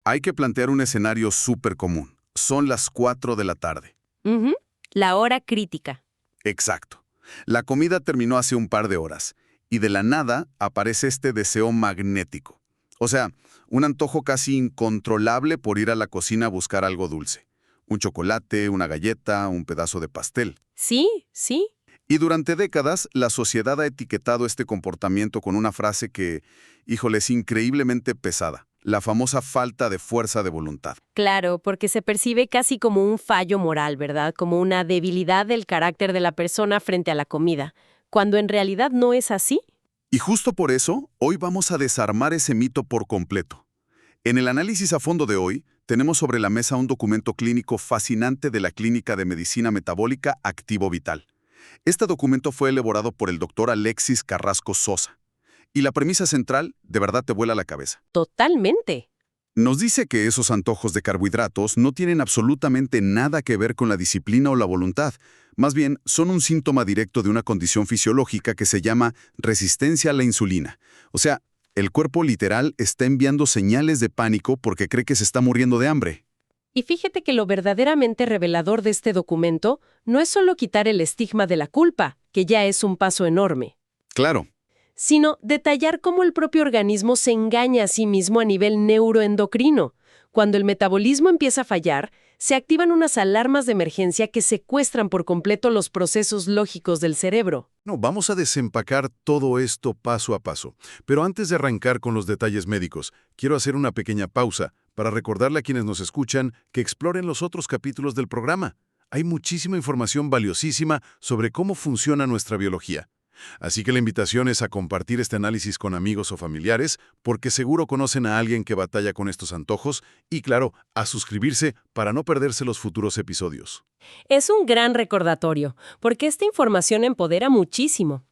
Hay que plantear un escenario súper común. Son las 4 de la tarde. Ujú, la hora crítica. Exacto. La comida terminó hace un par de horas y de la nada aparece este deseo magnético. O sea, un antojo casi incontrolable por ir a la cocina a buscar algo dulce. Un chocolate, una galleta, un pedazo de pastel. Sí, sí. Y durante décadas, la sociedad ha etiquetado este comportamiento con una frase que, híjole, es increíblemente pesada. La famosa falta de fuerza de voluntad. Claro, porque se percibe casi como un fallo moral, ¿verdad? Como una debilidad del carácter de la persona frente a la comida, cuando en realidad no es así. Y justo por eso, hoy vamos a desarmar ese mito por completo. En el análisis a fondo de hoy, tenemos sobre la mesa un documento clínico fascinante de la Clínica de Medicina Metabólica Activo Vital. Este documento fue elaborado por el doctor Alexis Carrasco Sosa. Y la premisa central, de verdad te vuela la cabeza. Totalmente. Nos dice que esos antojos de carbohidratos no tienen absolutamente nada que ver con la disciplina o la voluntad. Más bien, son un síntoma directo de una condición fisiológica que se llama resistencia a la insulina. O sea, el cuerpo literal está enviando señales de pánico porque cree que se está muriendo de hambre. Y fíjate que lo verdaderamente revelador de este documento no es solo quitar el estigma de la culpa, que ya es un paso enorme, Claro. sino detallar cómo el propio organismo se engaña a sí mismo a nivel neuroendocrino. Cuando el metabolismo empieza a fallar, se activan unas alarmas de emergencia que secuestran por completo los procesos lógicos del cerebro. No, vamos a desempacar todo esto paso a paso. Pero antes de arrancar con los detalles médicos, quiero hacer una pequeña pausa para recordarle a quienes nos escuchan que exploren los otros capítulos del programa. Hay muchísima información valiosísima sobre cómo funciona nuestra biología. Así que la invitación es a compartir este análisis con amigos o familiares, porque seguro conocen a alguien que batalla con estos antojos, y claro, a suscribirse para no perderse los futuros episodios. Es un gran recordatorio, porque esta información empodera muchísimo.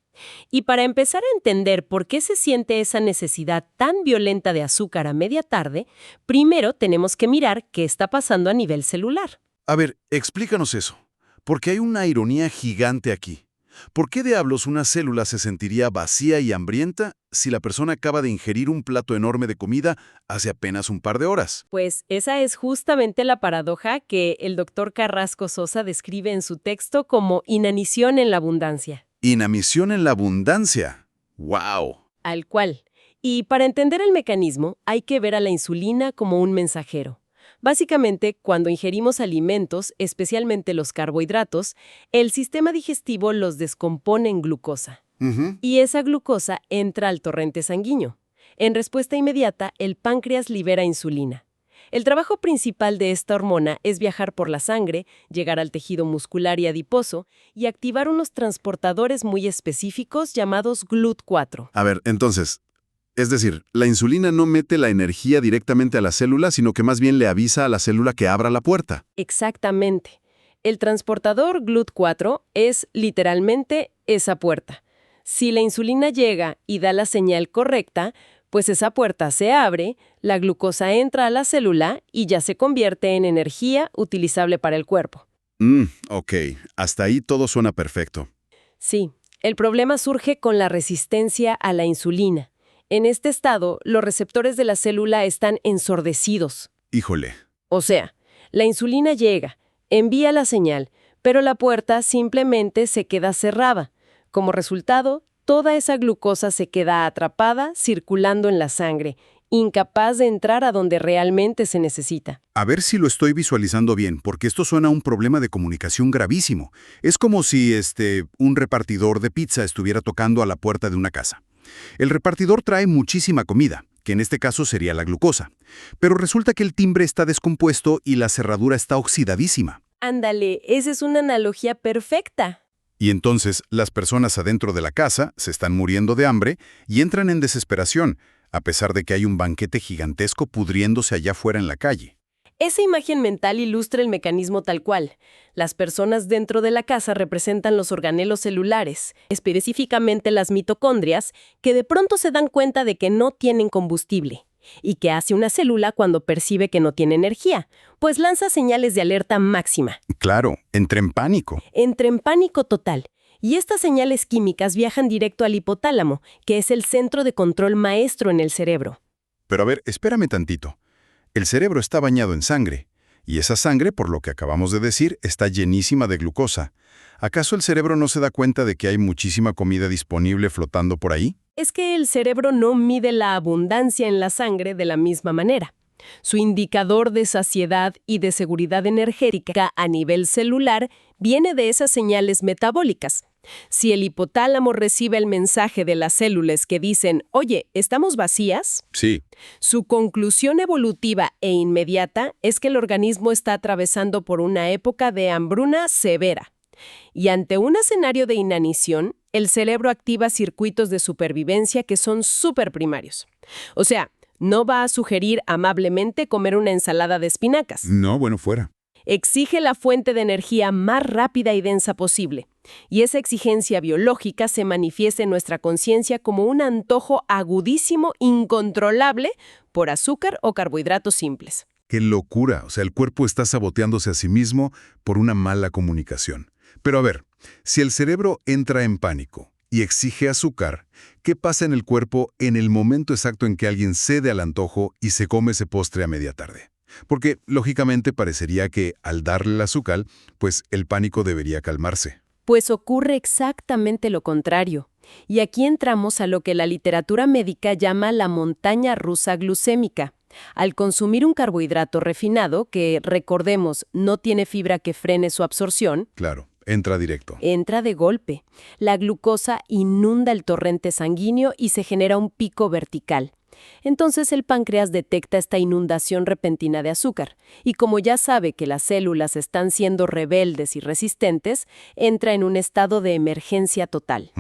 Y para empezar a entender por qué se siente esa necesidad tan violenta de azúcar a media tarde, primero tenemos que mirar qué está pasando a nivel celular. A ver, explícanos eso, porque hay una ironía gigante aquí. ¿Por qué diablos una célula se sentiría vacía y hambrienta si la persona acaba de ingerir un plato enorme de comida hace apenas un par de horas? Pues esa es justamente la paradoja que el doctor Carrasco Sosa describe en su texto como inanición en la abundancia. Inanición en la abundancia. ¡Wow! Al cual. Y para entender el mecanismo, hay que ver a la insulina como un mensajero. Básicamente, cuando ingerimos alimentos, especialmente los carbohidratos, el sistema digestivo los descompone en glucosa. Y esa glucosa entra al torrente sanguíneo. En respuesta inmediata, el páncreas libera insulina. El trabajo principal de esta hormona es viajar por la sangre, llegar al tejido muscular y adiposo y activar unos transportadores muy específicos llamados GLUT4. A ver, entonces, es decir, la insulina no mete la energía directamente a la célula, sino que más bien le avisa a la célula que abra la puerta. Exactamente. El transportador GLUT4 es literalmente esa puerta. Si la insulina llega y da la señal correcta, pues esa puerta se abre, la glucosa entra a la célula y ya se convierte en energía utilizable para el cuerpo. Ok. Hasta ahí todo suena perfecto. Sí, el problema surge con la resistencia a la insulina. En este estado, los receptores de la célula están ensordecidos. Híjole. O sea, la insulina llega, envía la señal, pero la puerta simplemente se queda cerrada. Como resultado, toda esa glucosa se queda atrapada circulando en la sangre, incapaz de entrar a donde realmente se necesita. A ver si lo estoy visualizando bien, porque esto suena a un problema de comunicación gravísimo. Es como si un repartidor de pizza estuviera tocando a la puerta de una casa. El repartidor trae muchísima comida, que en este caso sería la glucosa. Pero resulta que el timbre está descompuesto y la cerradura está oxidadísima. Ándale, esa es una analogía perfecta. Y entonces las personas adentro de la casa se están muriendo de hambre y entran en desesperación, a pesar de que hay un banquete gigantesco pudriéndose allá afuera en la calle. Esa imagen mental ilustra el mecanismo tal cual. Las personas dentro de la casa representan los organelos celulares, específicamente las mitocondrias, que de pronto se dan cuenta de que no tienen combustible. ¿Y qué hace una célula cuando percibe que no tiene energía? Pues lanza señales de alerta máxima. Claro, entra en pánico. Entra en pánico total. Y estas señales químicas viajan directo al hipotálamo, que es el centro de control maestro en el cerebro. Pero a ver, espérame tantito. El cerebro está bañado en sangre, y esa sangre, por lo que acabamos de decir, está llenísima de glucosa. ¿Acaso el cerebro no se da cuenta de que hay muchísima comida disponible flotando por ahí? Es que el cerebro no mide la abundancia en la sangre de la misma manera. Su indicador de saciedad y de seguridad energética a nivel celular viene de esas señales metabólicas. Si el hipotálamo recibe el mensaje de las células que dicen, oye, ¿estamos vacías? Sí. Su conclusión evolutiva e inmediata es que el organismo está atravesando por una época de hambruna severa. Y ante un escenario de inanición, el cerebro activa circuitos de supervivencia que son superprimarios. O sea, no va a sugerir amablemente comer una ensalada de espinacas. No, bueno, fuera. Exige la fuente de energía más rápida y densa posible. Y esa exigencia biológica se manifiesta en nuestra conciencia como un antojo agudísimo, incontrolable, por azúcar o carbohidratos simples. ¡Qué locura! O sea, el cuerpo está saboteándose a sí mismo por una mala comunicación. Pero a ver, si el cerebro entra en pánico y exige azúcar, ¿qué pasa en el cuerpo en el momento exacto en que alguien cede al antojo y se come ese postre a media tarde? Porque, lógicamente, parecería que, al darle el azúcar, pues el pánico debería calmarse. Pues ocurre exactamente lo contrario. Y aquí entramos a lo que la literatura médica llama la montaña rusa glucémica. Al consumir un carbohidrato refinado, que, recordemos, no tiene fibra que frene su absorción, Claro, entra directo. entra de golpe. La glucosa inunda el torrente sanguíneo y se genera un pico vertical. Entonces el páncreas detecta esta inundación repentina de azúcar y como ya sabe que las células están siendo rebeldes y resistentes, entra en un estado de emergencia total.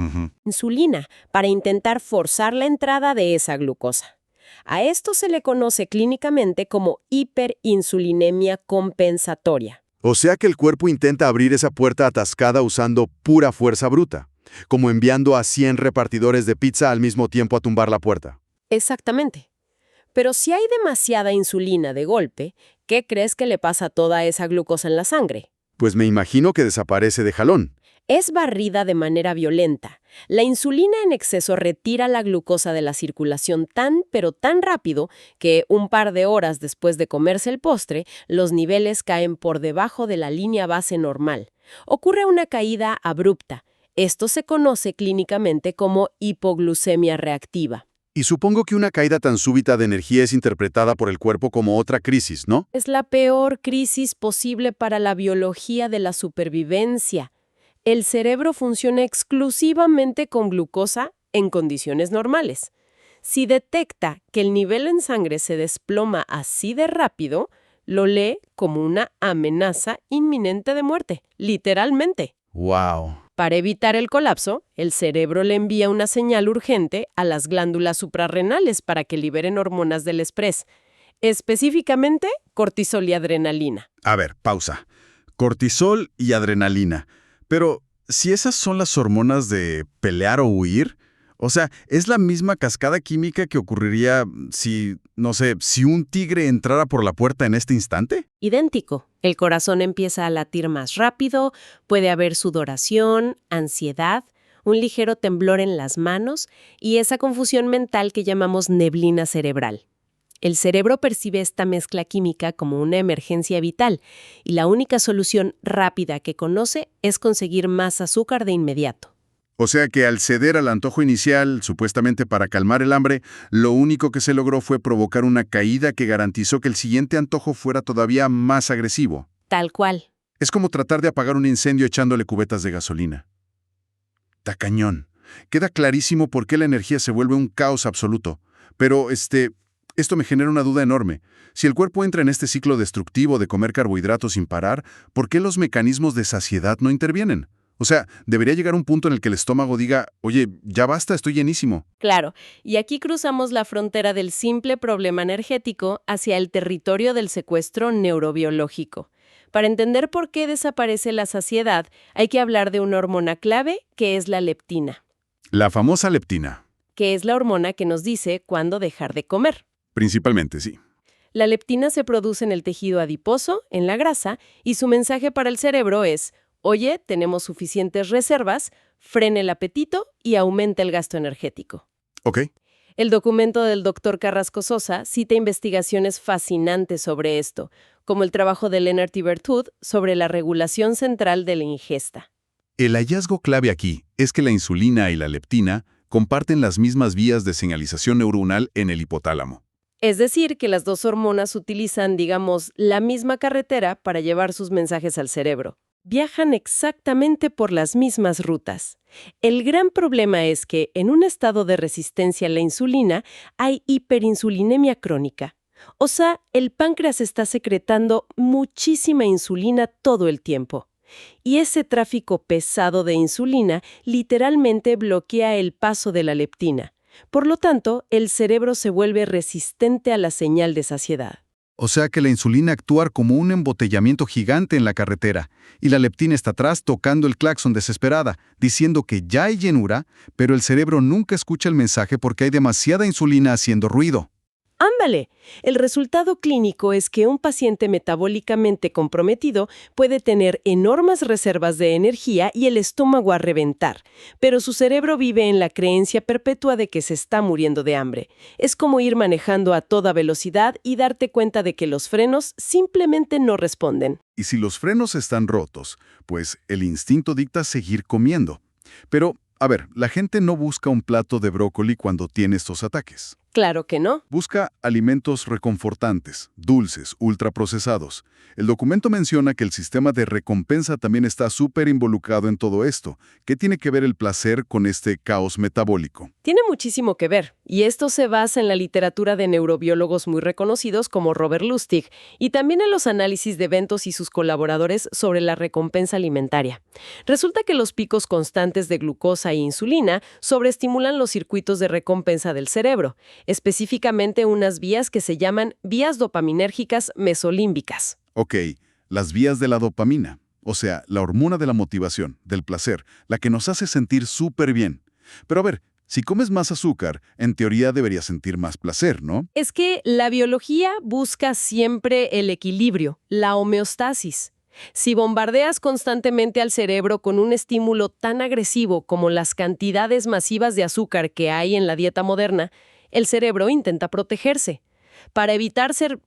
Insulina, para intentar forzar la entrada de esa glucosa. A esto se le conoce clínicamente como hiperinsulinemia compensatoria. O sea que el cuerpo intenta abrir esa puerta atascada usando pura fuerza bruta, como enviando a 100 repartidores de pizza al mismo tiempo a tumbar la puerta. Exactamente. Pero si hay demasiada insulina de golpe, ¿qué crees que le pasa a toda esa glucosa en la sangre? Pues me imagino que desaparece de jalón. Es barrida de manera violenta. La insulina en exceso retira la glucosa de la circulación pero tan rápido que un par de horas después de comerse el postre, los niveles caen por debajo de la línea base normal. Ocurre una caída abrupta. Esto se conoce clínicamente como hipoglucemia reactiva. Y supongo que una caída tan súbita de energía es interpretada por el cuerpo como otra crisis, ¿no? Es la peor crisis posible para la biología de la supervivencia. El cerebro funciona exclusivamente con glucosa en condiciones normales. Si detecta que el nivel en sangre se desploma así de rápido, lo lee como una amenaza inminente de muerte, literalmente. ¡Wow! Para evitar el colapso, el cerebro le envía una señal urgente a las glándulas suprarrenales para que liberen hormonas del estrés, específicamente cortisol y adrenalina. A ver, pausa. Cortisol y adrenalina. Pero, si esas son las hormonas de pelear o huir, o sea, ¿es la misma cascada química que ocurriría si, no sé, si un tigre entrara por la puerta en este instante? Idéntico. El corazón empieza a latir más rápido, puede haber sudoración, ansiedad, un ligero temblor en las manos y esa confusión mental que llamamos neblina cerebral. El cerebro percibe esta mezcla química como una emergencia vital y la única solución rápida que conoce es conseguir más azúcar de inmediato. O sea que al ceder al antojo inicial, supuestamente para calmar el hambre, lo único que se logró fue provocar una caída que garantizó que el siguiente antojo fuera todavía más agresivo. Tal cual. Es como tratar de apagar un incendio echándole cubetas de gasolina. Tacañón. Queda clarísimo por qué la energía se vuelve un caos absoluto. Pero, esto me genera una duda enorme. Si el cuerpo entra en este ciclo destructivo de comer carbohidratos sin parar, ¿por qué los mecanismos de saciedad no intervienen? O sea, debería llegar un punto en el que el estómago diga, oye, ya basta, estoy llenísimo. Claro, y aquí cruzamos la frontera del simple problema energético hacia el territorio del secuestro neurobiológico. Para entender por qué desaparece la saciedad, hay que hablar de una hormona clave que es la leptina, La famosa leptina. que es la hormona que nos dice cuándo dejar de comer. Principalmente, sí. La leptina se produce en el tejido adiposo, en la grasa, y su mensaje para el cerebro es: oye, tenemos suficientes reservas, frene el apetito y aumenta el gasto energético. Ok. El documento del Dr. Carrasco Sosa cita investigaciones fascinantes sobre esto, como el trabajo de Lennart y Bertud sobre la regulación central de la ingesta. El hallazgo clave aquí es que la insulina y la leptina comparten las mismas vías de señalización neuronal en el hipotálamo. Es decir, que las dos hormonas utilizan, digamos, la misma carretera para llevar sus mensajes al cerebro. Viajan exactamente por las mismas rutas. El gran problema es que, en un estado de resistencia a la insulina, hay hiperinsulinemia crónica. O sea, el páncreas está secretando muchísima insulina todo el tiempo. Y ese tráfico pesado de insulina literalmente bloquea el paso de la leptina. Por lo tanto, el cerebro se vuelve resistente a la señal de saciedad. O sea que la insulina actúa como un embotellamiento gigante en la carretera, y la leptina está atrás tocando el claxon desesperada, diciendo que ya hay llenura, pero el cerebro nunca escucha el mensaje porque hay demasiada insulina haciendo ruido. ¡Ándale! El resultado clínico es que un paciente metabólicamente comprometido puede tener enormes reservas de energía y el estómago a reventar, pero su cerebro vive en la creencia perpetua de que se está muriendo de hambre. Es como ir manejando a toda velocidad y darte cuenta de que los frenos simplemente no responden. Y si los frenos están rotos, pues el instinto dicta seguir comiendo. Pero, a ver, la gente no busca un plato de brócoli cuando tiene estos ataques. Claro que no. Busca alimentos reconfortantes, dulces, ultraprocesados. El documento menciona que el sistema de recompensa también está súper involucrado en todo esto. ¿Qué tiene que ver el placer con este caos metabólico? Tiene muchísimo que ver, y esto se basa en la literatura de neurobiólogos muy reconocidos como Robert Lustig, y también en los análisis de Ventos y sus colaboradores sobre la recompensa alimentaria. Resulta que los picos constantes de glucosa e insulina sobreestimulan los circuitos de recompensa del cerebro, específicamente unas vías que se llaman vías dopaminérgicas mesolímbicas. Ok, las vías de la dopamina, o sea, la hormona de la motivación, del placer, la que nos hace sentir súper bien. Pero a ver, si comes más azúcar, en teoría deberías sentir más placer, ¿no? Es que la biología busca siempre el equilibrio, la homeostasis. Si bombardeas constantemente al cerebro con un estímulo tan agresivo como las cantidades masivas de azúcar que hay en la dieta moderna, el cerebro intenta protegerse. Para evitar ser,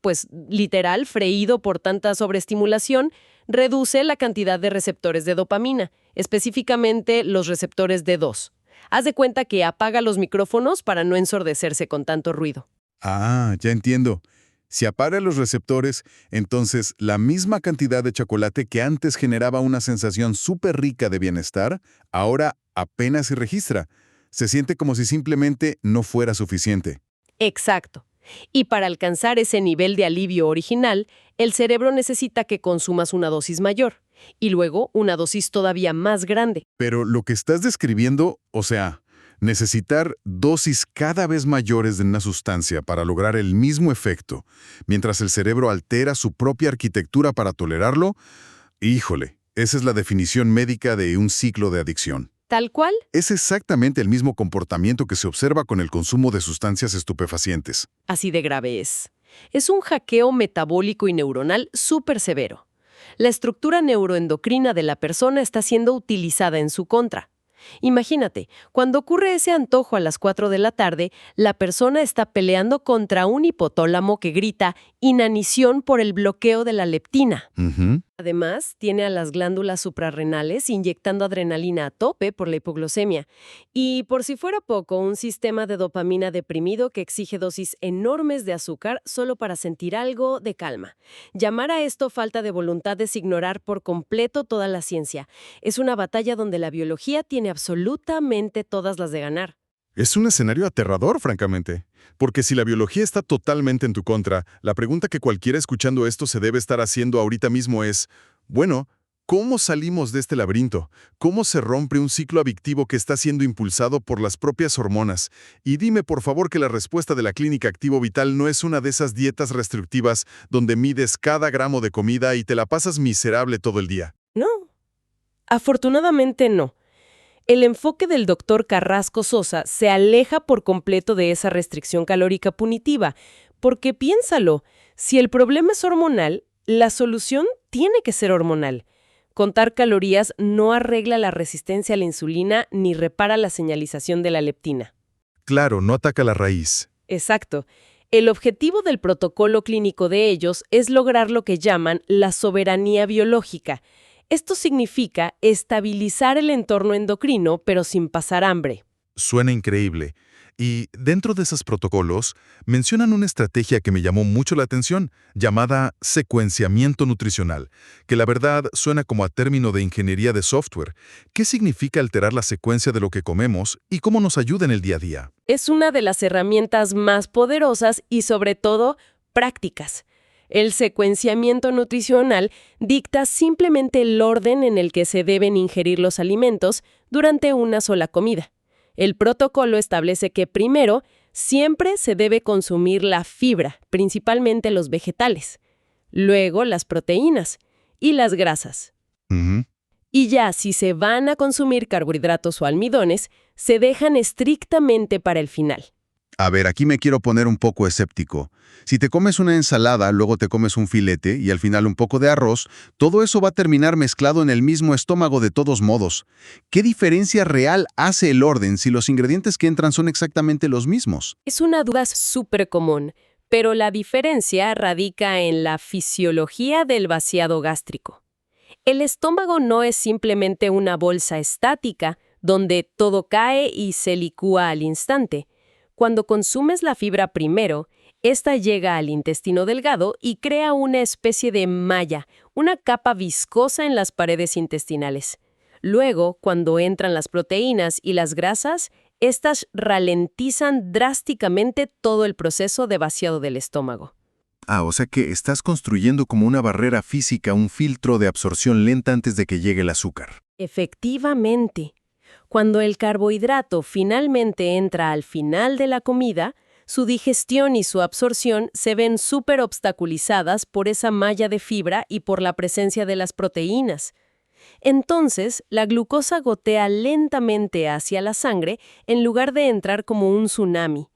literal, freído por tanta sobreestimulación, reduce la cantidad de receptores de dopamina, específicamente los receptores D2. Haz de cuenta que apaga los micrófonos para no ensordecerse con tanto ruido. Ah, ya entiendo. Si apaga los receptores, entonces la misma cantidad de chocolate que antes generaba una sensación súper rica de bienestar, ahora apenas se registra. Se siente como si simplemente no fuera suficiente. Exacto. Y para alcanzar ese nivel de alivio original, el cerebro necesita que consumas una dosis mayor, y luego una dosis todavía más grande. Pero lo que estás describiendo, o sea, necesitar dosis cada vez mayores de una sustancia para lograr el mismo efecto, mientras el cerebro altera su propia arquitectura para tolerarlo, híjole, esa es la definición médica de un ciclo de adicción. ¿Tal cual? Es exactamente el mismo comportamiento que se observa con el consumo de sustancias estupefacientes. Así de grave es. Es un hackeo metabólico y neuronal súper severo. La estructura neuroendocrina de la persona está siendo utilizada en su contra. Imagínate, cuando ocurre ese antojo a las 4 de la tarde, la persona está peleando contra un hipotálamo que grita inanición por el bloqueo de la leptina. Además, tiene a las glándulas suprarrenales inyectando adrenalina a tope por la hipoglucemia. Y por si fuera poco, un sistema de dopamina deprimido que exige dosis enormes de azúcar solo para sentir algo de calma. Llamar a esto falta de voluntad es ignorar por completo toda la ciencia. Es una batalla donde la biología tiene absolutamente todas las de ganar. Es un escenario aterrador, francamente. Porque si la biología está totalmente en tu contra, la pregunta que cualquiera escuchando esto se debe estar haciendo ahorita mismo es, bueno, ¿cómo salimos de este laberinto? ¿Cómo se rompe un ciclo adictivo que está siendo impulsado por las propias hormonas? Y dime, por favor, que la respuesta de la clínica Activo Vital no es una de esas dietas restrictivas donde mides cada gramo de comida y te la pasas miserable todo el día. No. Afortunadamente no. El enfoque del Dr. Carrasco Sosa se aleja por completo de esa restricción calórica punitiva, porque piénsalo, si el problema es hormonal, la solución tiene que ser hormonal. Contar calorías no arregla la resistencia a la insulina ni repara la señalización de la leptina. Claro, no ataca la raíz. Exacto. El objetivo del protocolo clínico de ellos es lograr lo que llaman la soberanía biológica. Esto significa estabilizar el entorno endocrino, pero sin pasar hambre. Suena increíble. Y dentro de esos protocolos, mencionan una estrategia que me llamó mucho la atención, llamada secuenciamiento nutricional, que la verdad suena como a término de ingeniería de software. ¿Qué significa alterar la secuencia de lo que comemos y cómo nos ayuda en el día a día? Es una de las herramientas más poderosas y, sobre todo, prácticas. El secuenciamiento nutricional dicta simplemente el orden en el que se deben ingerir los alimentos durante una sola comida. El protocolo establece que primero siempre se debe consumir la fibra, principalmente los vegetales, luego las proteínas y las grasas. Ujú. Y ya si se van a consumir carbohidratos o almidones, se dejan estrictamente para el final. A ver, aquí me quiero poner un poco escéptico. Si te comes una ensalada, luego te comes un filete y al final un poco de arroz, todo eso va a terminar mezclado en el mismo estómago de todos modos. ¿Qué diferencia real hace el orden si los ingredientes que entran son exactamente los mismos? Es una duda súper común, pero la diferencia radica en la fisiología del vaciado gástrico. El estómago no es simplemente una bolsa estática donde todo cae y se licúa al instante. Cuando consumes la fibra primero, esta llega al intestino delgado y crea una especie de malla, una capa viscosa en las paredes intestinales. Luego, cuando entran las proteínas y las grasas, estas ralentizan drásticamente todo el proceso de vaciado del estómago. O sea que estás construyendo como una barrera física, un filtro de absorción lenta antes de que llegue el azúcar. Efectivamente. Cuando el carbohidrato finalmente entra al final de la comida, su digestión y su absorción se ven súper obstaculizadas por esa malla de fibra y por la presencia de las proteínas. Entonces, la glucosa gotea lentamente hacia la sangre en lugar de entrar como un tsunami.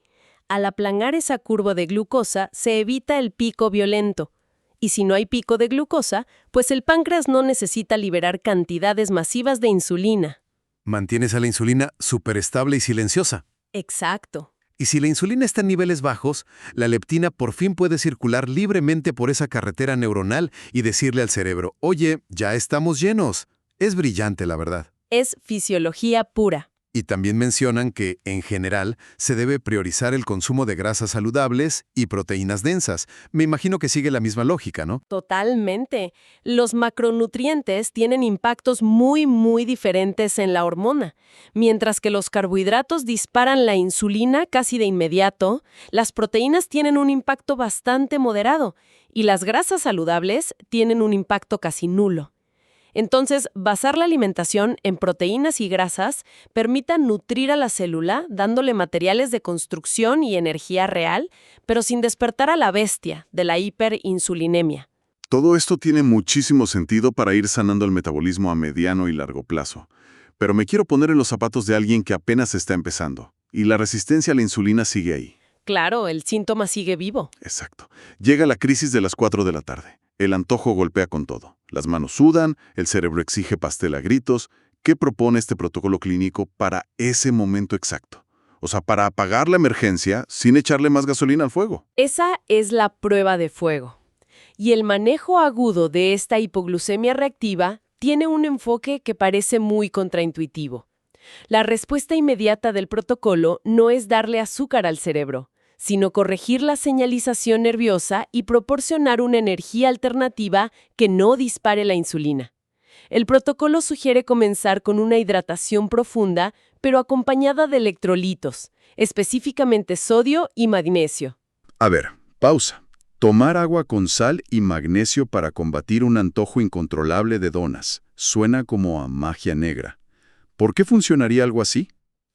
Al aplanar esa curva de glucosa, se evita el pico violento. Y si no hay pico de glucosa, pues el páncreas no necesita liberar cantidades masivas de insulina. Mantienes a la insulina súper estable y silenciosa. Exacto. Y si la insulina está en niveles bajos, la leptina por fin puede circular libremente por esa carretera neuronal y decirle al cerebro, oye, ya estamos llenos. Es brillante, la verdad. Es fisiología pura. Y también mencionan que, en general, se debe priorizar el consumo de grasas saludables y proteínas densas. Me imagino que sigue la misma lógica, ¿no? Totalmente. Los macronutrientes tienen impactos muy diferentes en la hormona. Mientras que los carbohidratos disparan la insulina casi de inmediato, las proteínas tienen un impacto bastante moderado y las grasas saludables tienen un impacto casi nulo. Entonces, basar la alimentación en proteínas y grasas permite nutrir a la célula dándole materiales de construcción y energía real, pero sin despertar a la bestia de la hiperinsulinemia. Todo esto tiene muchísimo sentido para ir sanando el metabolismo a mediano y largo plazo. Pero me quiero poner en los zapatos de alguien que apenas está empezando. Y la resistencia a la insulina sigue ahí. Claro, el síntoma sigue vivo. Exacto. Llega la crisis de las 4 de la tarde. El antojo golpea con todo. Las manos sudan, el cerebro exige pastel a gritos. ¿Qué propone este protocolo clínico para ese momento exacto? O sea, para apagar la emergencia sin echarle más gasolina al fuego. Esa es la prueba de fuego. Y el manejo agudo de esta hipoglucemia reactiva tiene un enfoque que parece muy contraintuitivo. La respuesta inmediata del protocolo no es darle azúcar al cerebro, sino corregir la señalización nerviosa y proporcionar una energía alternativa que no dispare la insulina. El protocolo sugiere comenzar con una hidratación profunda, pero acompañada de electrolitos, específicamente sodio y magnesio. A ver, pausa. Tomar agua con sal y magnesio para combatir un antojo incontrolable de donas. Suena como a magia negra. ¿Por qué funcionaría algo así?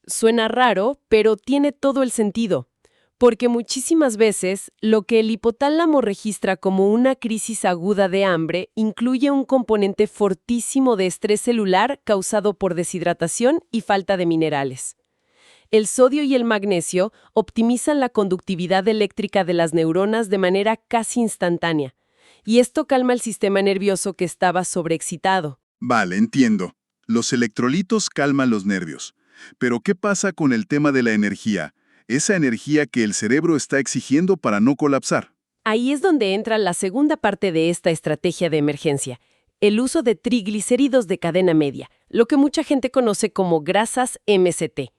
Suena raro, pero tiene todo el sentido. Porque muchísimas veces lo que el hipotálamo registra como una crisis aguda de hambre incluye un componente fortísimo de estrés celular causado por deshidratación y falta de minerales. El sodio y el magnesio optimizan la conductividad eléctrica de las neuronas de manera casi instantánea, y esto calma el sistema nervioso que estaba sobreexcitado. Vale, entiendo. Los electrolitos calman los nervios. Pero ¿qué pasa con el tema de la energía? esa energía que el cerebro está exigiendo para no colapsar. Ahí es donde entra la segunda parte de esta estrategia de emergencia, el uso de triglicéridos de cadena media, lo que mucha gente conoce como grasas MCT.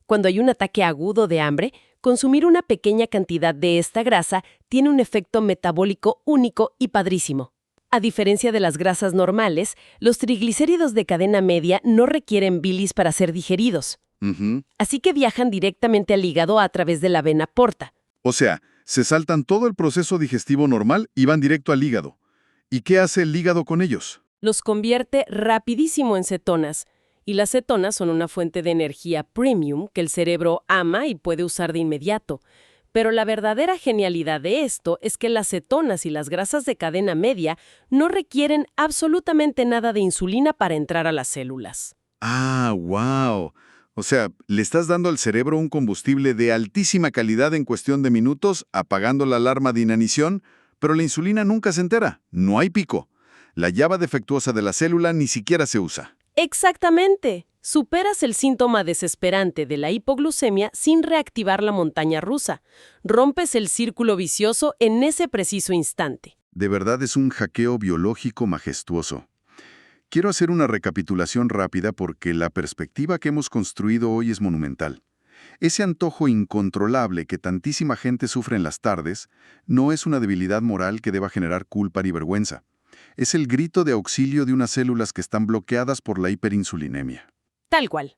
Cuando hay un ataque agudo de hambre, consumir una pequeña cantidad de esta grasa tiene un efecto metabólico único y padrísimo. A diferencia de las grasas normales, los triglicéridos de cadena media no requieren bilis para ser digeridos. Así que viajan directamente al hígado a través de la vena porta. O sea, se saltan todo el proceso digestivo normal y van directo al hígado. ¿Y qué hace el hígado con ellos? Los convierte rapidísimo en cetonas. Y las cetonas son una fuente de energía premium que el cerebro ama y puede usar de inmediato. Pero la verdadera genialidad de esto es que las cetonas y las grasas de cadena media no requieren absolutamente nada de insulina para entrar a las células. Ah, wow. O sea, le estás dando al cerebro un combustible de altísima calidad en cuestión de minutos, apagando la alarma de inanición, pero la insulina nunca se entera, no hay pico. La llave defectuosa de la célula ni siquiera se usa. Exactamente. Superas el síntoma desesperante de la hipoglucemia sin reactivar la montaña rusa. Rompes el círculo vicioso en ese preciso instante. De verdad es un hackeo biológico majestuoso. Quiero hacer una recapitulación rápida porque la perspectiva que hemos construido hoy es monumental. Ese antojo incontrolable que tantísima gente sufre en las tardes no es una debilidad moral que deba generar culpa ni vergüenza. Es el grito de auxilio de unas células que están bloqueadas por la hiperinsulinemia. Tal cual.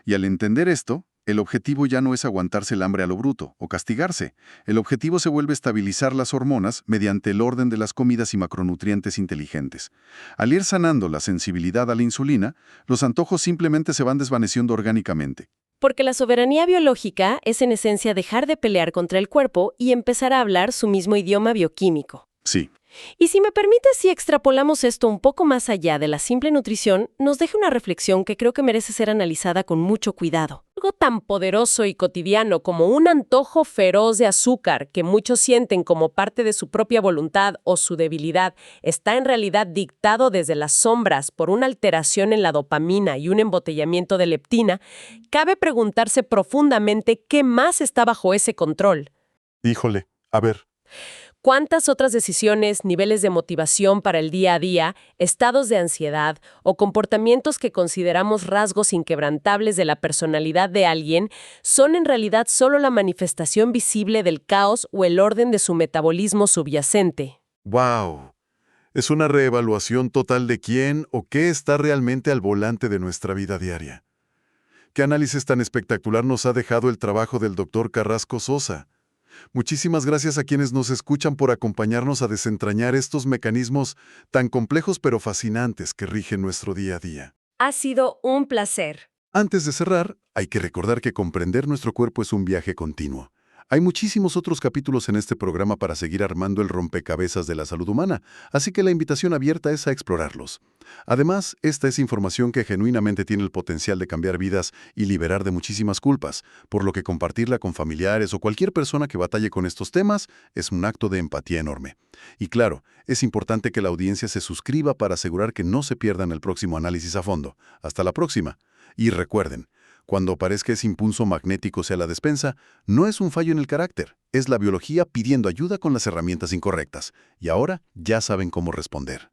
Y al entender esto, el objetivo ya no es aguantarse el hambre a lo bruto o castigarse. El objetivo se vuelve estabilizar las hormonas mediante el orden de las comidas y macronutrientes inteligentes. Al ir sanando la sensibilidad a la insulina, los antojos simplemente se van desvaneciendo orgánicamente. Porque la soberanía biológica es en esencia dejar de pelear contra el cuerpo y empezar a hablar su mismo idioma bioquímico. Sí. Y si me permites, si extrapolamos esto un poco más allá de la simple nutrición, nos deja una reflexión que creo que merece ser analizada con mucho cuidado. Algo tan poderoso y cotidiano como un antojo feroz de azúcar que muchos sienten como parte de su propia voluntad o su debilidad, está en realidad dictado desde las sombras por una alteración en la dopamina y un embotellamiento de leptina. Cabe preguntarse profundamente qué más está bajo ese control. Híjole, a ver. ¿Cuántas otras decisiones, niveles de motivación para el día a día, estados de ansiedad o comportamientos que consideramos rasgos inquebrantables de la personalidad de alguien son en realidad solo la manifestación visible del caos o el orden de su metabolismo subyacente? ¡Wow! Es una reevaluación total de quién o qué está realmente al volante de nuestra vida diaria. ¿Qué análisis tan espectacular nos ha dejado el trabajo del Dr. Carrasco Sosa? Muchísimas gracias a quienes nos escuchan por acompañarnos a desentrañar estos mecanismos tan complejos pero fascinantes que rigen nuestro día a día. Ha sido un placer. Antes de cerrar, hay que recordar que comprender nuestro cuerpo es un viaje continuo. Hay muchísimos otros capítulos en este programa para seguir armando el rompecabezas de la salud humana, así que la invitación abierta es a explorarlos. Además, esta es información que genuinamente tiene el potencial de cambiar vidas y liberar de muchísimas culpas, por lo que compartirla con familiares o cualquier persona que batalle con estos temas es un acto de empatía enorme. Y claro, es importante que la audiencia se suscriba para asegurar que no se pierdan el próximo análisis a fondo. Hasta la próxima. Y recuerden, cuando parezca ese impulso magnético sea la despensa, no es un fallo en el carácter, es la biología pidiendo ayuda con las herramientas incorrectas. Y ahora ya saben cómo responder.